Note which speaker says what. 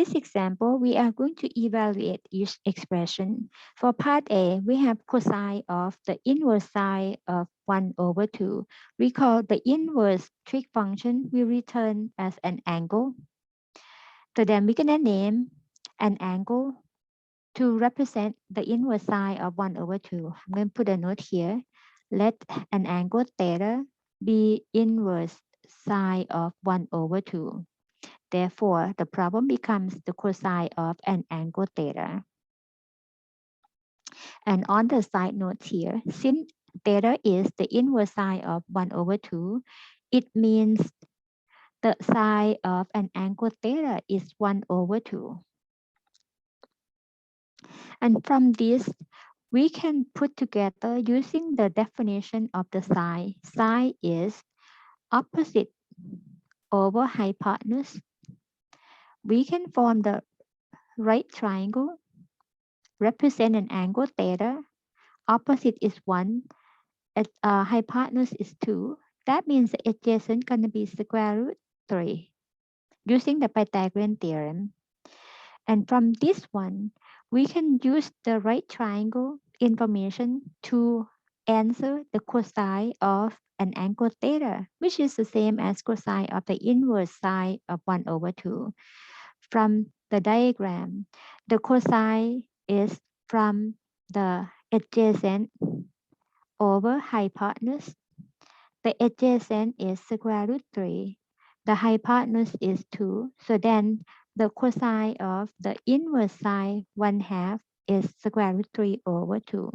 Speaker 1: this example, we are going to evaluate each expression. For part A, we have cosine of the inverse sine of 1 over 2. Recall the inverse trig function will return as an angle. So then we're going to name an angle to represent the inverse sine of 1 over 2. I'm going to put a note here. Let an angle theta be inverse sine of 1 over 2. Therefore, the problem becomes the cosine of an angle theta. And on the side note here, since theta is the inverse sine of 1 over 2, it means the sine of an angle theta is 1 over 2. And from this, we can put together using the definition of the sine. Sine is opposite over hypotenuse. We can form the right triangle, represent an angle theta. Opposite is 1, hypotenuse is 2. That means the adjacent going to be square root 3 using the Pythagorean theorem. And from this one, we can use the right triangle information to answer the cosine of an angle theta, which is the same as cosine of the inverse sine of 1 over 2. From the diagram, the cosine is from the adjacent over hypotenuse. The adjacent is square root 3. The hypotenuse is 2. So then the cosine of the inverse sine 1/2 is square root 3 over 2.